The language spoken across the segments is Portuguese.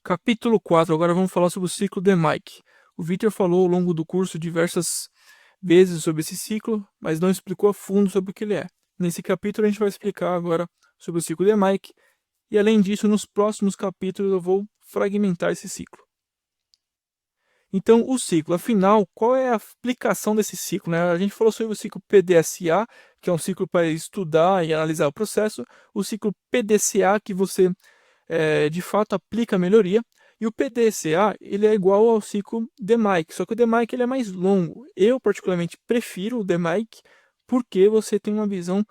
Capítulo 4, agora vamos falar sobre o ciclo DMAIC. O Victor falou ao longo do curso diversas vezes sobre esse ciclo, mas não explicou a fundo sobre o que ele é. Nesse capítulo a gente vai explicar agora sobre o ciclo DMAIC, e além disso, nos próximos capítulos eu vou fragmentar esse ciclo. Então, o ciclo, afinal, qual é a aplicação desse ciclo, né? A gente falou sobre o ciclo PDSA, que é um ciclo para estudar e analisar o processo, o ciclo PDCA, que você de fato aplica a melhoria, e o PDCA ele é igual ao ciclo DMAIC, só que o DMAIC ele é mais longo. Eu particularmente prefiro o DMAIC porque você tem uma visão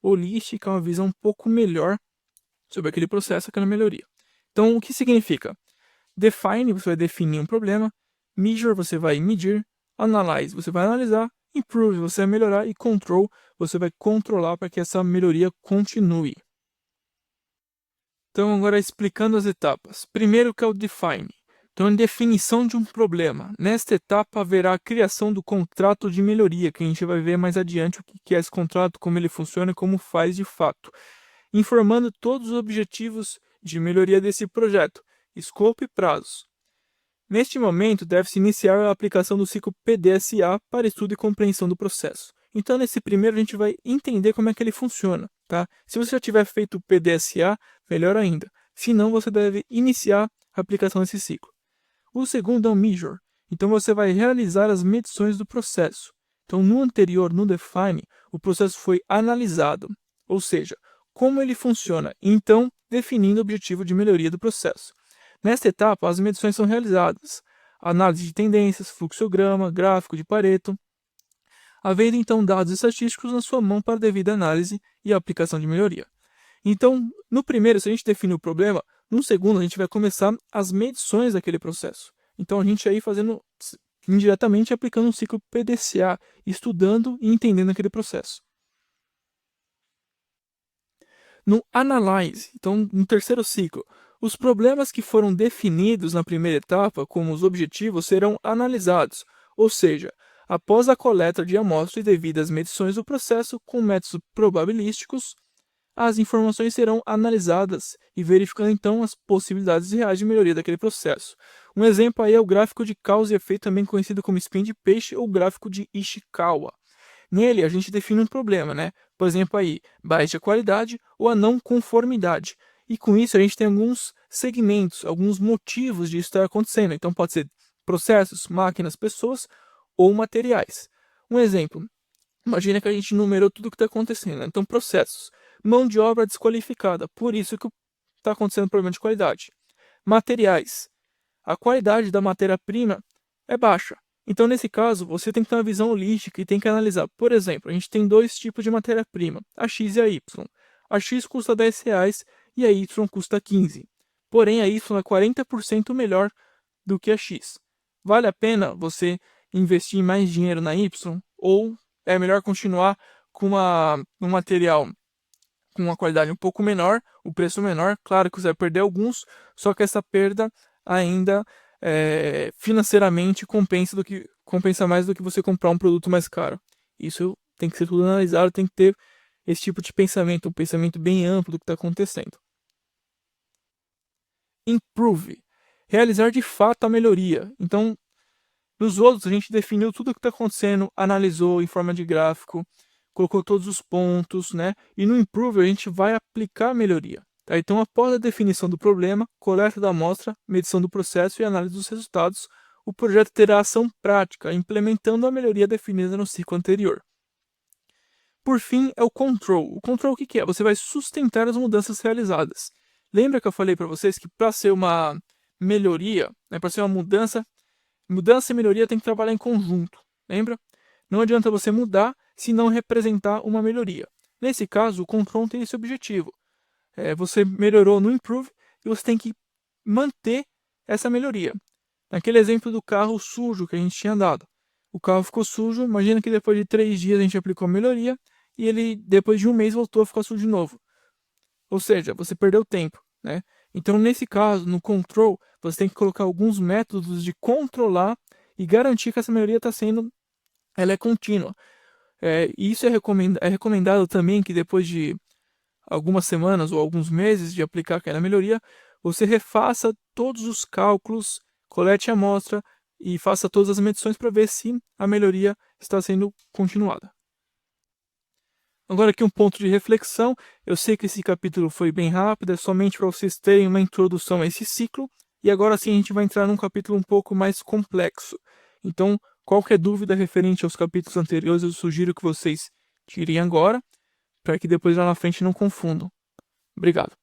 holística, uma visão um pouco melhor sobre aquele processo, aquela melhoria. Então, o que significa? Define, você vai definir um problema. Measure, você vai medir. Analyze, você vai analisar. Improve, você vai melhorar. E Control, você vai controlar para que essa melhoria continue. Então, agora explicando as etapas. Primeiro que é o Define. Então, a definição de um problema. Nesta etapa haverá a criação do contrato de melhoria, que a gente vai ver mais adiante o que é esse contrato, como ele funciona e como faz de fato. Informando todos os objetivos de melhoria desse projeto, escopo e prazos. Neste momento, deve-se iniciar a aplicação do ciclo PDSA para estudo e compreensão do processo. Então, nesse primeiro, a gente vai entender como é que ele funciona, tá? Se você já tiver feito o PDSA, melhor ainda. Se não, você deve iniciar a aplicação desse ciclo. O segundo é o Measure. Então, você vai realizar as medições do processo. Então, no anterior, no Define, o processo foi analisado, ou seja, como ele funciona, então definindo o objetivo de melhoria do processo. Nesta etapa, as medições são realizadas. Análise de tendências, fluxograma, gráfico de Pareto, havendo então dados estatísticos na sua mão para a devida análise e aplicação de melhoria. Então, no primeiro, se a gente define o problema, no segundo a gente vai começar as medições daquele processo. Então, a gente aí fazendo indiretamente aplicando um ciclo PDCA, estudando e entendendo aquele processo. No Analyze, então no terceiro ciclo, os problemas que foram definidos na primeira etapa como os objetivos serão analisados, ou seja, após a coleta de amostras e devidas medições do processo com métodos probabilísticos, as informações serão analisadas e verificando então as possibilidades reais de melhoria daquele processo. Um exemplo aí é o gráfico de causa e efeito, também conhecido como spin de peixe ou gráfico de Ishikawa. Nele, a gente define um problema, né? Por exemplo, aí, baixa qualidade ou a não conformidade. E com isso, a gente tem alguns segmentos, alguns motivos de isso estar acontecendo. Então, pode ser processos, máquinas, pessoas ou materiais. Um exemplo, imagina que a gente numerou tudo o que está acontecendo. Né? Então, processos, mão de obra desqualificada, por isso que está acontecendo problema de qualidade. Materiais, a qualidade da matéria-prima é baixa. Então, nesse caso, você tem que ter uma visão holística e tem que analisar. Por exemplo, a gente tem dois tipos de matéria-prima, a X e a Y. A X custa R$10 e a Y custa 15. Porém, a Y é 40% melhor do que a X. Vale a pena você investir mais dinheiro na Y ou é melhor continuar com um material com uma qualidade um pouco menor, o preço menor? Claro que você vai perder alguns, só que essa perda ainda financeiramente compensa mais do que você comprar um produto mais caro. Isso tem que ser tudo analisado, tem que ter esse tipo de pensamento, um pensamento bem amplo do que está acontecendo. Improve. Realizar de fato a melhoria. Então, nos outros a gente definiu tudo o que está acontecendo, analisou em forma de gráfico, colocou todos os pontos, né? E no Improve a gente vai aplicar a melhoria. Tá? Então, após a definição do problema, coleta da amostra, medição do processo e análise dos resultados, o projeto terá ação prática, implementando a melhoria definida no ciclo anterior. Por fim, é o Control. O Control o que é? Você vai sustentar as mudanças realizadas. Lembra que eu falei para vocês que para ser uma melhoria, né, para ser uma mudança e melhoria tem que trabalhar em conjunto, lembra? Não adianta você mudar se não representar uma melhoria. Nesse caso, o Control tem esse objetivo. Você melhorou no Improve e você tem que manter essa melhoria. Naquele exemplo do carro sujo que a gente tinha dado. O carro ficou sujo, imagina que depois de 3 dias a gente aplicou a melhoria e ele, depois de um mês, voltou a ficar sujo de novo. Ou seja, você perdeu tempo, né? Então, nesse caso, no Control, você tem que colocar alguns métodos de controlar e garantir que essa melhoria ela é contínua. E isso é recomendado também que depois de algumas semanas ou alguns meses de aplicar aquela melhoria, você refaça todos os cálculos, colete a amostra e faça todas as medições para ver se a melhoria está sendo continuada. Agora aqui um ponto de reflexão. Eu sei que esse capítulo foi bem rápido, é somente para vocês terem uma introdução a esse ciclo, e agora sim a gente vai entrar num capítulo um pouco mais complexo. Então, qualquer dúvida referente aos capítulos anteriores, eu sugiro que vocês tirem agora, para que depois lá na frente não confundam. Obrigado.